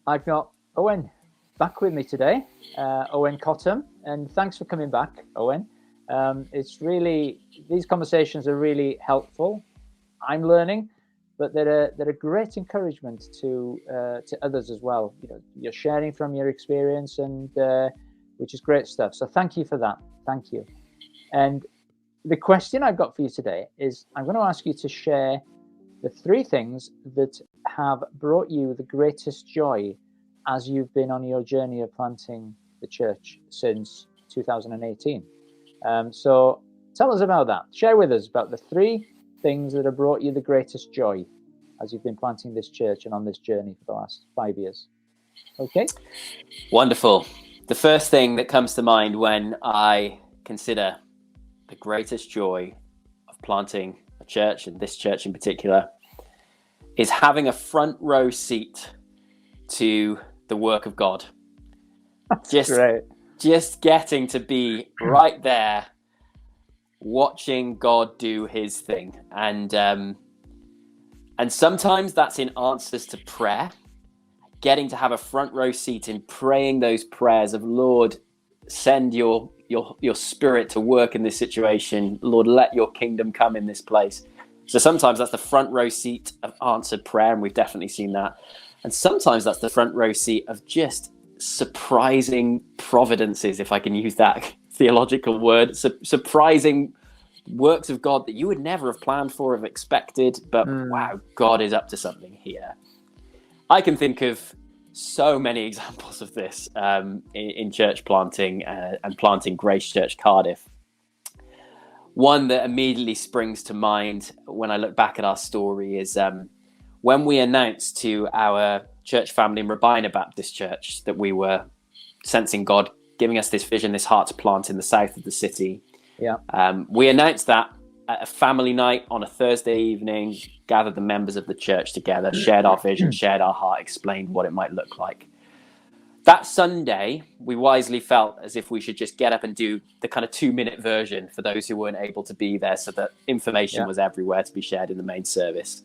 I've got Owen back with me today, Owen Cottom, and thanks for coming back, Owen. These conversations are really helpful. I'm learning, but they're a great encouragement to others as well. You're sharing from your experience, and which is great stuff. So thank you for that. Thank you. And the question I've got for you today is, I'm going to ask you to share the 3 things that have brought you the greatest joy as you've been on your journey of planting the church since 2018. So tell us about that. Share with us about the 3 things that have brought you the greatest joy as you've been planting this church and on this journey for the last 5 years. Okay? Wonderful. The first thing that comes to mind when I consider the greatest joy of planting a church, and this church in particular, is having a front row seat to the work of God. Just getting to be right there watching God do his thing. And sometimes that's in answers to prayer, getting to have a front row seat in praying those prayers of, Lord, send your spirit to work in this situation. Lord, let your kingdom come in this place. So sometimes that's the front row seat of answered prayer, and we've definitely seen that. And sometimes that's the front row seat of just surprising providences, if I can use that theological word, surprising works of God that you would never have planned for, have expected, but wow, God is up to something here. I can think of so many examples of this in church planting and planting Grace Church Cardiff. One that immediately springs to mind when I look back at our story is when we announced to our church family in Rabina Baptist Church that we were sensing God giving us this vision, this heart to plant in the south of the city. Yeah. We announced that at a family night on a Thursday evening, gathered the members of the church together, shared our vision, shared our heart, explained what it might look like. That Sunday, we wisely felt as if we should just get up and do the kind of 2-minute version for those who weren't able to be there, so that information was everywhere to be shared in the main service.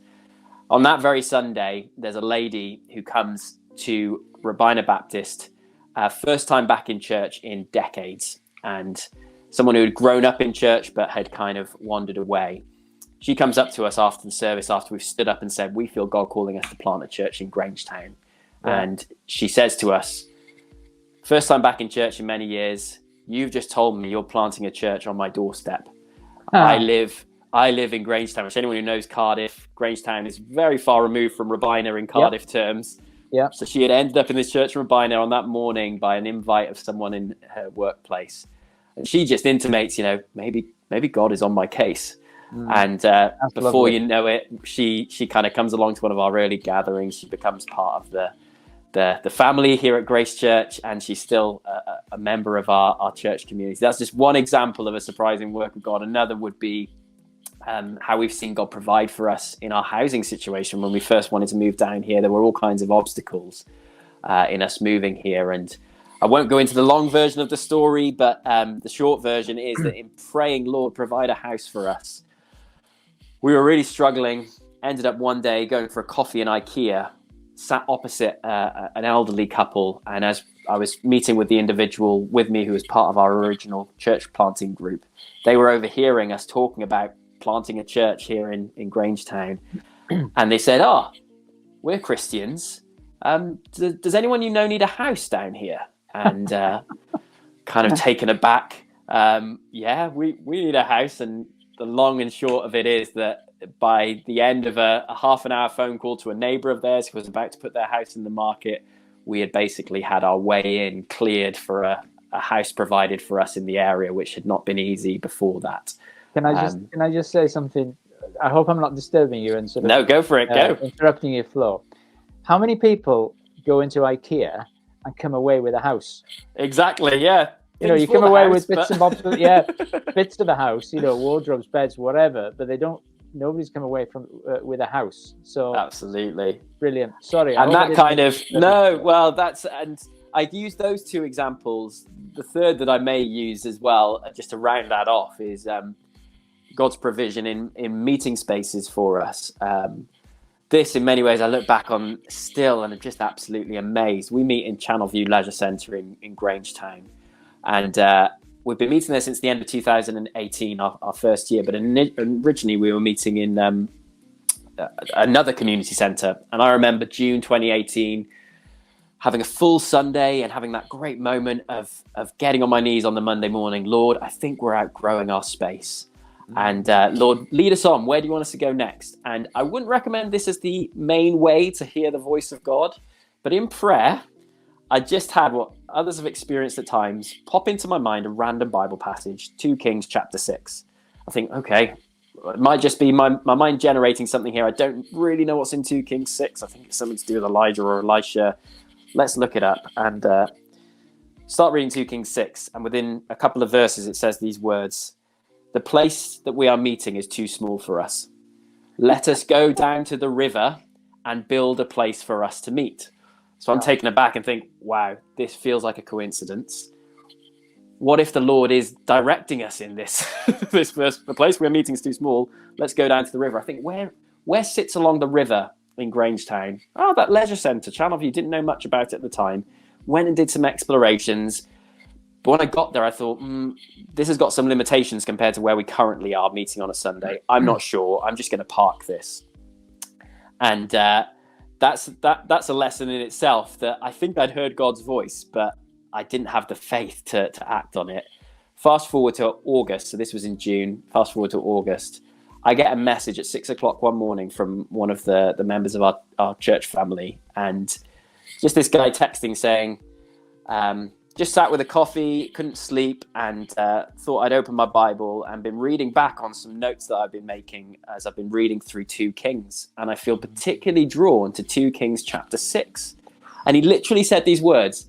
On that very Sunday, there's a lady who comes to Rabina Baptist, first time back in church in decades, and someone who had grown up in church but had kind of wandered away. She comes up to us after the service, after we've stood up and said, we feel God calling us to plant a church in Grangetown. Yeah. And she says to us, first time back in church in many years, you've just told me you're planting a church on my doorstep. I live in Grangetown, which anyone who knows Cardiff, Grangetown is very far removed from Rabina in Cardiff terms. Yeah. So she had ended up in this church in Rabina on that morning by an invite of someone in her workplace. And she just intimates, maybe God is on my case. And before lovely. You know it, she kind of comes along to one of our early gatherings. She becomes part of the family here at Grace Church, and she's still a member of our church community. That's just one example of a surprising work of God. Another would be how we've seen God provide for us in our housing situation. When we first wanted to move down here, there were all kinds of obstacles in us moving here. And I won't go into the long version of the story, but the short version is that in praying, Lord, provide a house for us, we were really struggling. Ended up one day going for a coffee in IKEA, sat opposite an elderly couple. And as I was meeting with the individual with me who was part of our original church planting group, they were overhearing us talking about planting a church here in Grangetown. And they said, we're Christians. Does anyone you know need a house down here? And kind of taken aback. We need a house. And the long and short of it is that by the end of a half an hour phone call to a neighbour of theirs who was about to put their house in the market, we had basically had our way in cleared for a house provided for us in the area, which had not been easy before that. Can I just say something? I hope I'm not disturbing you and no, go for it. Go. Interrupting your flow. How many people go into IKEA and come away with a house? Exactly. Yeah. You come away with bits and bobs, bits to the house, wardrobes, beds, whatever, but nobody's come away from with a house. So absolutely brilliant. Sorry. And that kind of and I'd use those 2 examples. The third that I may use as well, just to round that off, is God's provision in meeting spaces for us. this, in many ways, I look back on still and I'm just absolutely amazed. We meet in Channel View Leisure Centre in Grangetown, and we've been meeting there since the end of 2018, our first year. But originally we were meeting in another community centre, and I remember June 2018 having a full Sunday and having that great moment of getting on my knees on the Monday morning. Lord, I think we're outgrowing our space. And Lord, lead us on. Where do you want us to go next? And I wouldn't recommend this as the main way to hear the voice of God. But in prayer, I just had what others have experienced at times pop into my mind, a random Bible passage, 2 Kings chapter 6. I think, okay, it might just be my mind generating something here. I don't really know what's in 2 Kings 6. I think it's something to do with Elijah or Elisha. Let's look it up and start reading 2 Kings 6. And within a couple of verses, it says these words: "The place that we are meeting is too small for us. Let us go down to the river and build a place for us to meet." So I'm taken aback and think, wow, this feels like a coincidence. What if the Lord is directing us in this? The place we're meeting is too small. Let's go down to the river. I think, where sits along the river in Grangetown? Oh, that leisure centre, Channel View. Didn't know much about it at the time. Went and did some explorations. But when I got there, I thought, this has got some limitations compared to where we currently are meeting on a Sunday. I'm not sure. I'm just going to park this. And that's a lesson in itself, that I think I'd heard God's voice, but I didn't have the faith to act on it. Fast forward to August. So this was in June. Fast forward to August. I get a message at 6:00 one morning from one of the members of our church family. And just this guy texting saying, just sat with a coffee, couldn't sleep, and thought I'd open my Bible and been reading back on some notes that I've been making as I've been reading through 2 Kings. And I feel particularly drawn to 2 Kings chapter 6. And he literally said these words: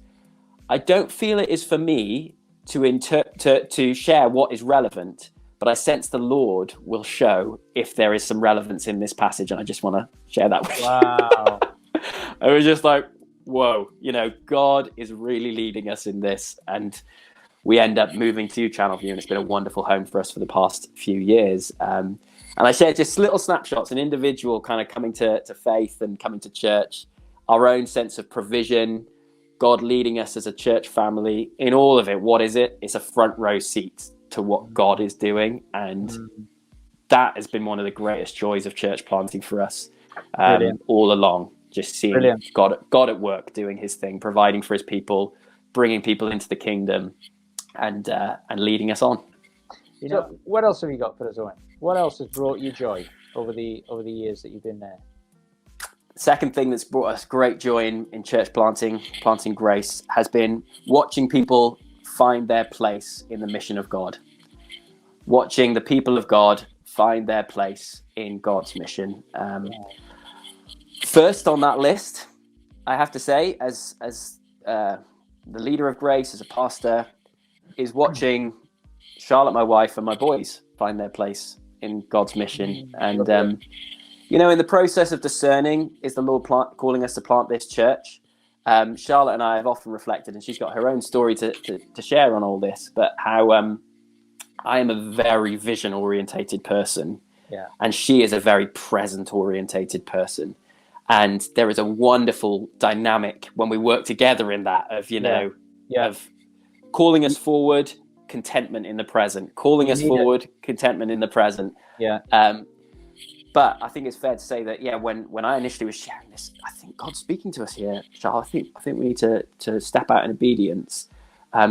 "I don't feel it is for me to share what is relevant, but I sense the Lord will show if there is some relevance in this passage." And I just want to share that with you. Wow. I was just like, whoa, God is really leading us in this. And we end up moving to Channel View, and it's been a wonderful home for us for the past few years. And I shared just little snapshots, an individual kind of coming to faith and coming to church, our own sense of provision, God leading us as a church family. In all of it, what is it? It's a front row seat to what God is doing. And that has been one of the greatest joys of church planting for us all along. Just seeing God at work, doing his thing, providing for his people, bringing people into the kingdom, and leading us on. So what else have you got for us, Owen? What else has brought you joy over the years that you've been there? Second thing that's brought us great joy in church planting Grace, has been watching people find their place in the mission of God. Watching the people of God find their place in God's mission. First on that list, I have to say, as the leader of Grace, as a pastor, is watching Charlotte, my wife, and my boys find their place in God's mission. And, in the process of discerning, is the Lord calling us to plant this church? Charlotte and I have often reflected, and she's got her own story to share on all this, but how I am a very vision-orientated person, and she is a very present-orientated person. And there is a wonderful dynamic when we work together in that of, of calling us forward, contentment in the present, calling us forward, contentment in the present. But I think it's fair to say that, when I initially was sharing this, I think God's speaking to us here, Charles. I think we need to step out in obedience.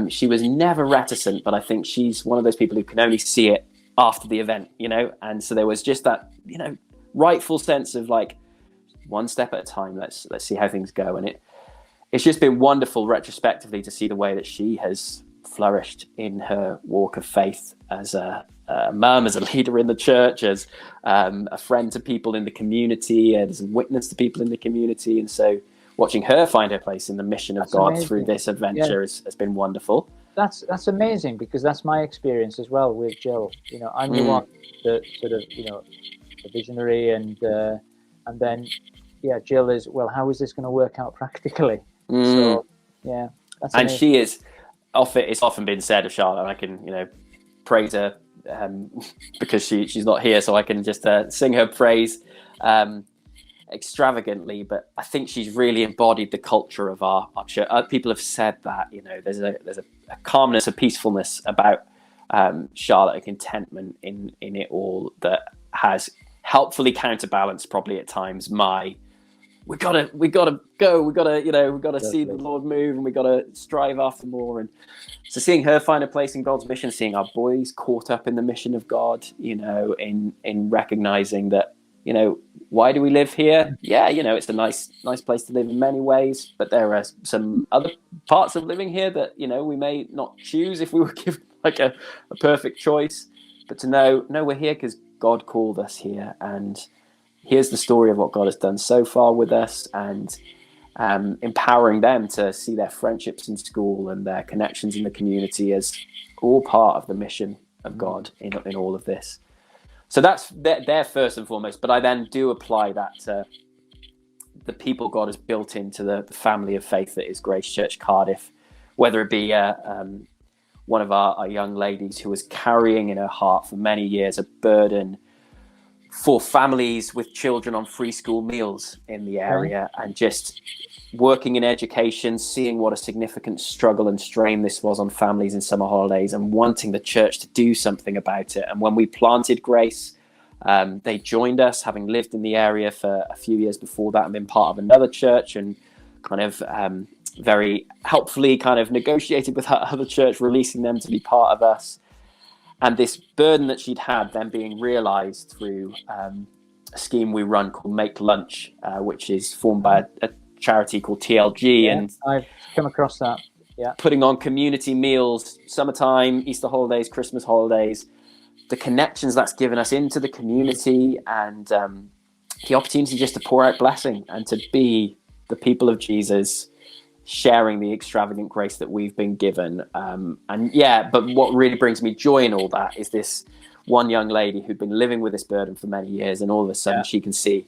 She was never reticent, but I think she's one of those people who can only see it after the event, and so there was just that, rightful sense of like, one step at a time, let's see how things go. And it's just been wonderful retrospectively to see the way that she has flourished in her walk of faith as a mum, as a leader in the church, as a friend to people in the community, as a witness to people in the community. And so watching her find her place in the mission of God through this adventure has been wonderful. That's amazing, because that's my experience as well with Jill. I'm the one that sort of, a visionary, and then Jill is, well, how is this going to work out practically? So that's amazing. And she is it's often been said of Charlotte, and I can praise her because she's not here, so I can just sing her praise. extravagantly, but I think she's really embodied the culture of our church. People have said that, there's a calmness, a peacefulness about Charlotte, a contentment in it all that has helpfully counterbalanced probably at times we gotta go, we gotta see the Lord move, and we gotta strive after more. And so seeing her find a place in God's mission, seeing our boys caught up in the mission of God, in recognizing that, why do we live here? Yeah, it's a nice place to live in many ways, but there are some other parts of living here that, we may not choose if we were given like a perfect choice. But to know we're here because God called us here, and here's the story of what God has done so far with us, and empowering them to see their friendships in school and their connections in the community as all part of the mission of God in all of this. So that's their first and foremost. But I then do apply that to the people God has built into the family of faith that is Grace Church Cardiff, whether it be one of our young ladies who was carrying in her heart for many years a burden for families with children on free school meals in the area, and just working in education, seeing what a significant struggle and strain this was on families in summer holidays, and wanting the church to do something about it. And when we planted Grace, they joined us, having lived in the area for a few years before that and been part of another church, and kind of very helpfully kind of negotiated with that other church, releasing them to be part of us. And this burden that she'd had then being realised through a scheme we run called Make Lunch, which is formed by a charity called TLG. And I've come across that. Yeah, putting on community meals, summertime, Easter holidays, Christmas holidays, the connections that's given us into the community, and the opportunity just to pour out blessing and to be the people of Jesus, sharing the extravagant grace that we've been given. But what really brings me joy in all that is this one young lady who'd been living with this burden for many years, and all of a sudden she can see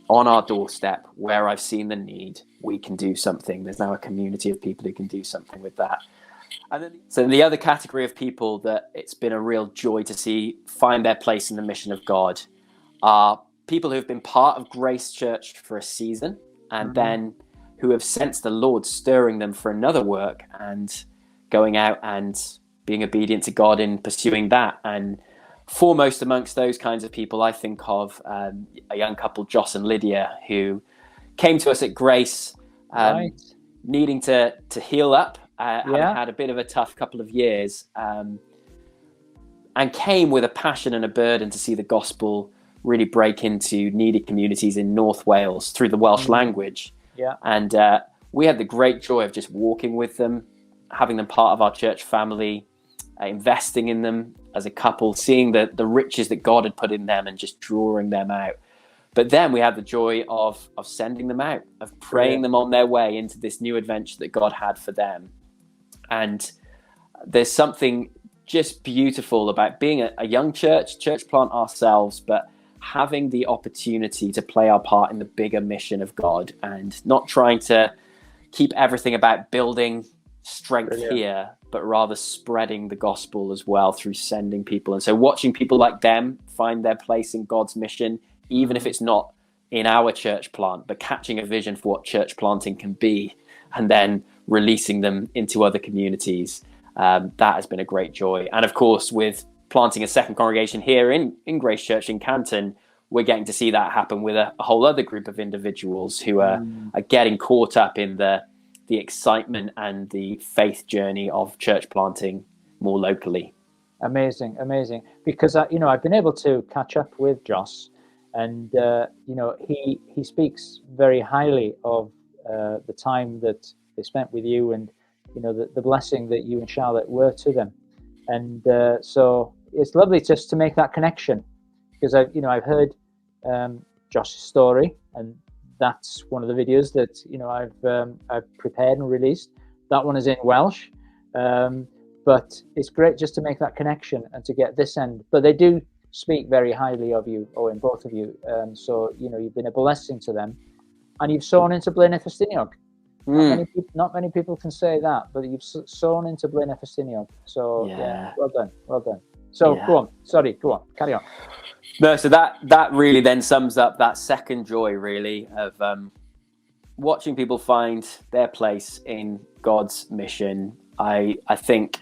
on our doorstep where I've seen the need, we can do something. There's now a community of people who can do something with that. And then, so the other category of people that it's been a real joy to see find their place in the mission of God are people who have been part of Grace Church for a season, and then who have sensed the Lord stirring them for another work and going out and being obedient to God in pursuing that. And foremost amongst those kinds of people, I think of a young couple, Joss and Lydia, who came to us at Grace, needing to heal up, having had a bit of a tough couple of years, and came with a passion and a burden to see the gospel really break into needy communities in North Wales through the Welsh language. Yeah. And we had the great joy of just walking with them, having them part of our church family, investing in them as a couple, seeing the riches that God had put in them and just drawing them out. But then we had the joy of sending them out, of praying them on their way into this new adventure that God had for them. And there's something just beautiful about being a young church plant ourselves, but having the opportunity to play our part in the bigger mission of God, and not trying to keep everything about building strength here, but rather spreading the gospel as well through sending people. And so watching people like them find their place in God's mission, even if it's not in our church plant, but catching a vision for what church planting can be and then releasing them into other communities, that has been a great joy. And of course, with planting a second congregation here in Grace Church in Canton, we're getting to see that happen with a whole other group of individuals who are getting caught up in the excitement and the faith journey of church planting more locally. Amazing. Because I've been able to catch up with Joss, and he speaks very highly of the time that they spent with you, and the blessing that you and Charlotte were to them. And so it's lovely just to make that connection, because I've heard Josh's story, and that's one of the videos that I've prepared and released. That one is in Welsh, but it's great just to make that connection and to get this end. But they do speak very highly of you, Owen, both of you. So you've been a blessing to them, and you've sown into Blaenau Ffestiniog. Not many people can say that, but you've sown into Blaenau Ffestiniog. So well done. So go on. Sorry, go on. Carry on. No, so that really then sums up that second joy, really, of watching people find their place in God's mission. I think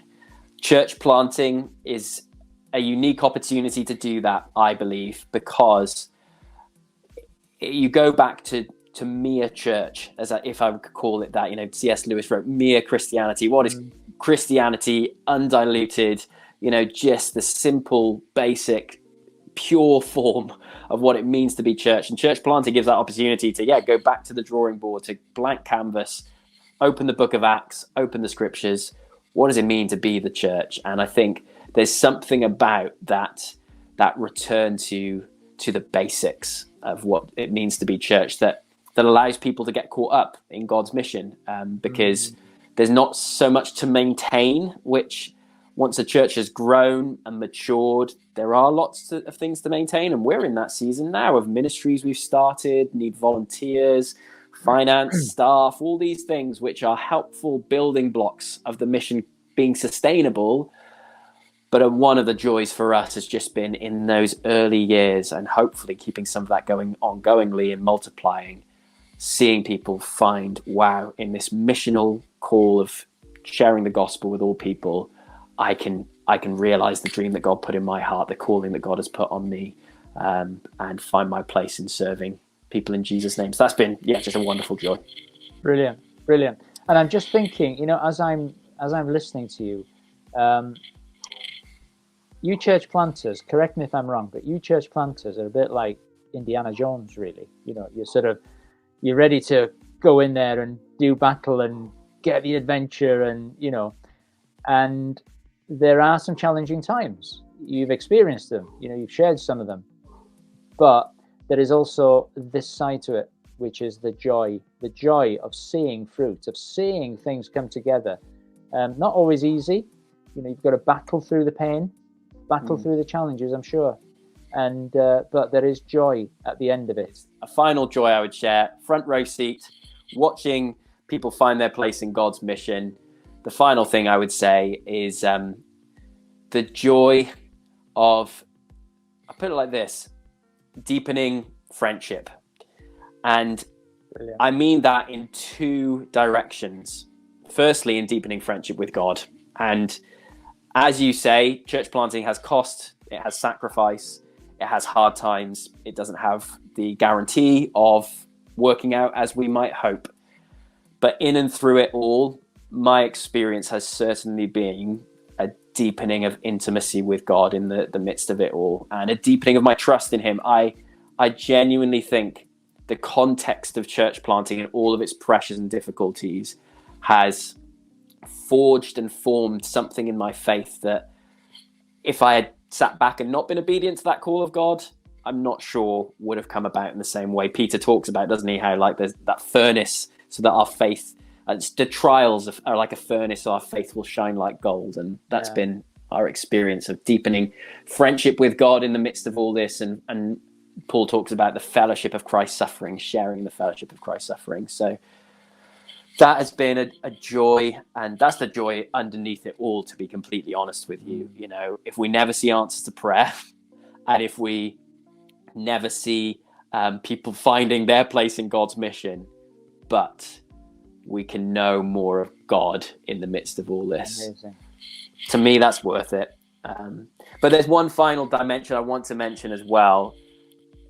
church planting is a unique opportunity to do that, I believe, because you go back to mere church, if I could call it that. C.S. Lewis wrote mere Christianity. What is Christianity? Undiluted, just the simple, basic, pure form of what it means to be church. And church planting gives that opportunity to go back to the drawing board, to blank canvas, open the book of Acts, open the scriptures. What does it mean to be the church? And I think there's something about that return to the basics of what it means to be church that allows people to get caught up in God's mission, because there's not so much to maintain, which once a church has grown and matured, there are lots of things to maintain. And we're in that season now of ministries we've started, need volunteers, finance, staff, all these things which are helpful building blocks of the mission being sustainable. But one of the joys for us has just been in those early years, and hopefully keeping some of that going ongoingly and multiplying, seeing people find, wow, in this missional call of sharing the gospel with all people, I can realize the dream that God put in my heart, the calling that God has put on me, and find my place in serving people in Jesus' name. So that's been, just a wonderful joy. Brilliant. And I'm just thinking, as I'm listening to you, you church planters, correct me if I'm wrong, but you church planters are a bit like Indiana Jones, really. You're ready to go in there and do battle and get the adventure, and there are some challenging times. You've experienced them, you've shared some of them, but there is also this side to it, which is the joy of seeing fruit, of seeing things come together. Not always easy. You've got to battle through the pain, through the challenges, I'm sure. And but there is joy at the end of it. A final joy I would share, front row seat, watching people find their place in God's mission. The final thing I would say is the joy of, I'll put it like this, deepening friendship. And Brilliant. I mean that in two directions. Firstly, in deepening friendship with God. And as you say, church planting has cost, it has sacrifice, it has hard times. It doesn't have the guarantee of working out as we might hope. But in and through it all, my experience has certainly been a deepening of intimacy with God in the midst of it all, and a deepening of my trust in him. I genuinely think the context of church planting and all of its pressures and difficulties has forged and formed something in my faith that if I had sat back and not been obedient to that call of God, I'm not sure would have come about in the same way. Peter talks about, doesn't he, how there's that furnace so that our faith, the trials are like a furnace, so our faith will shine like gold. And that's been our experience of deepening friendship with God in the midst of all this. And Paul talks about the fellowship of Christ's suffering, sharing the fellowship of Christ's suffering. So that has been a joy, and that's the joy underneath it all, to be completely honest with you. If we never see answers to prayer, and if we never see people finding their place in God's mission, but we can know more of God in the midst of all this. Amazing. To me, that's worth it. But there's one final dimension I want to mention as well.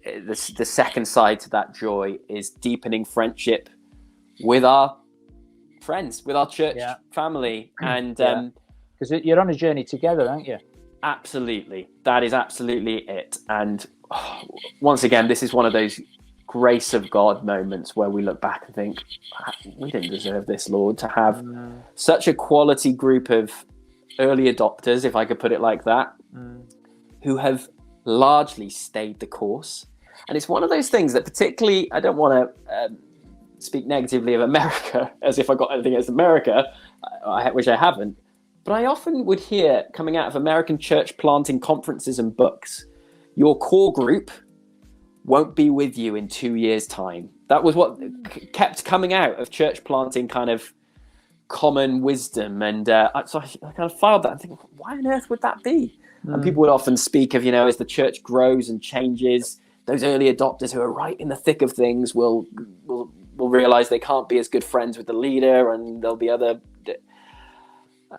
The second side to that joy is deepening friendship with our friends, with our church family. And because you're on a journey together, aren't you? Absolutely. That is absolutely it. And once again, this is one of those grace of God moments where we look back and think, we didn't deserve this, Lord, to have such a quality group of early adopters, if I could put it like that, who have largely stayed the course. And it's one of those things that particularly, I don't want to speak negatively of America as if I got anything against America, which I haven't, but I often would hear coming out of American church planting conferences and books, your core group won't be with you in 2 years' time. That was what kept coming out of church planting kind of common wisdom. And so I kind of filed that and think, why on earth would that be? And people would often speak of, as the church grows and changes, those early adopters who are right in the thick of things will realize they can't be as good friends with the leader, and there'll be other,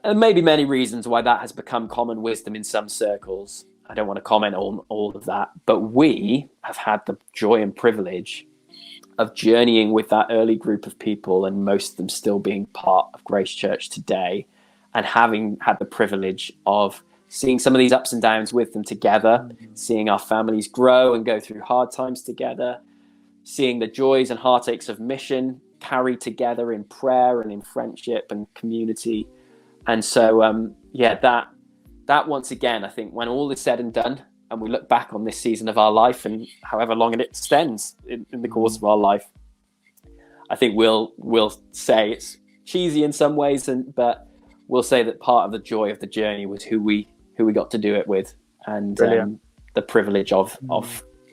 and maybe many reasons why that has become common wisdom in some circles. I don't want to comment on all of that, but we have had the joy and privilege of journeying with that early group of people, and most of them still being part of Grace Church today, and having had the privilege of seeing some of these ups and downs with them together, seeing our families grow and go through hard times together, seeing the joys and heartaches of mission carried together in prayer and in friendship and community. And so, that once again, I think when all is said and done, and we look back on this season of our life and however long it extends in the course of our life, I think we'll say it's cheesy in some ways, but we'll say that part of the joy of the journey was who we got to do it with, and the privilege of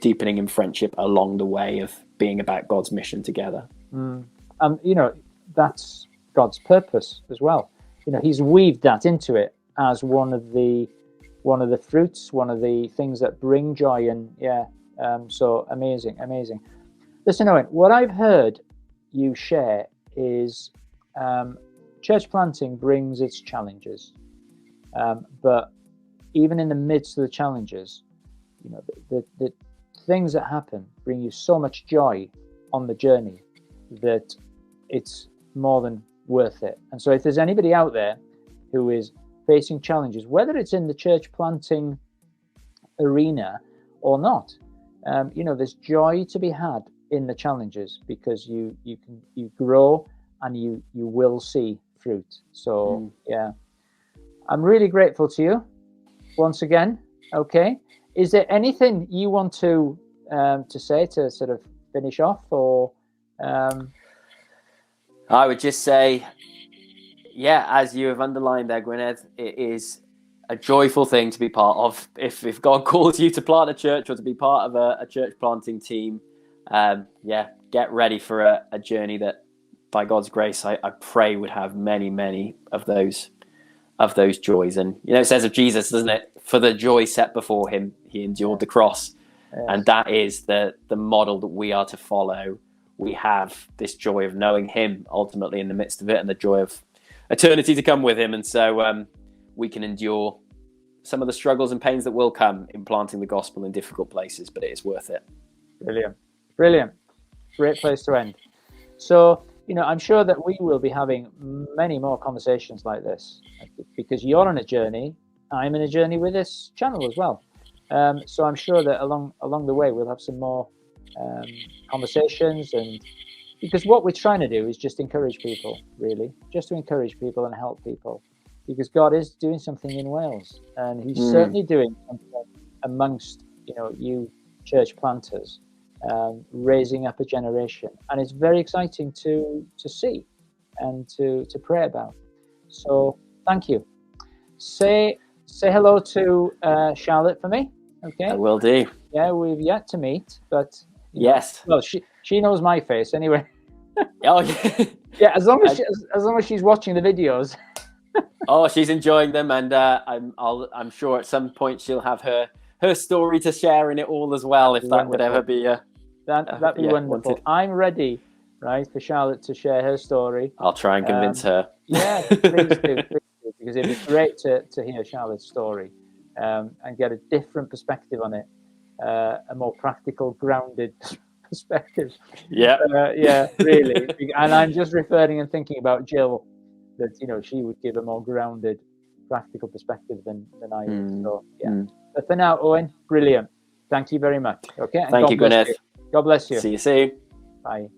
deepening in friendship along the way of being about God's mission together. That's God's purpose as well. He's weaved that into it as one of the fruits, one of the things that bring joy. And so amazing. Listen, Owen, what I've heard you share is church planting brings its challenges, but even in the midst of the challenges, the things that happen bring you so much joy on the journey that it's more than worth it. And so if there's anybody out there who is facing challenges, whether it's in the church planting arena or not, there's joy to be had in the challenges, because you grow and you will see fruit. So I'm really grateful to you once again. Okay, is there anything you want to say to sort of finish off, or I would just say, as you have underlined there, Gwyneth, it is a joyful thing to be part of. If God calls you to plant a church or to be part of a church planting team, get ready for a journey that, by God's grace, I pray would have many, many of those joys. And it says of Jesus, doesn't it? For the joy set before him, he endured the cross, and that is the model that we are to follow. We have this joy of knowing him ultimately in the midst of it, and the joy of eternity to come with him. And so we can endure some of the struggles and pains that will come in planting the gospel in difficult places, but it is worth it. Brilliant. Great place to end. So, I'm sure that we will be having many more conversations like this, because you're on a journey, I'm in a journey with this channel as well. So I'm sure that along the way we'll have some more conversations, and because what we're trying to do is just encourage people, really, just to encourage people and help people, because God is doing something in Wales, and he's certainly doing something amongst you church planters, raising up a generation, and it's very exciting to see and to pray about. So thank you. Say hello to Charlotte for me. Okay, I will do. Yeah, we've yet to meet, but yes. Well, she knows my face anyway. Oh yeah. Yeah, as long as she's watching the videos. Oh, she's enjoying them, and I'm sure at some point she'll have her story to share in it all as well, if that would ever be that'd be wonderful. Wanted. I'm ready, right, for Charlotte to share her story. I'll try and convince her. Yeah, please do, because it'd be great to hear Charlotte's story, and get a different perspective on it, a more practical, grounded perspective. Yeah, really. And I'm just referring and thinking about Jill, that she would give a more grounded, practical perspective than I would. So But for now, Owen, brilliant. Thank you very much. Okay. And Thank you, Gwyneth. God bless you. See you soon. Bye.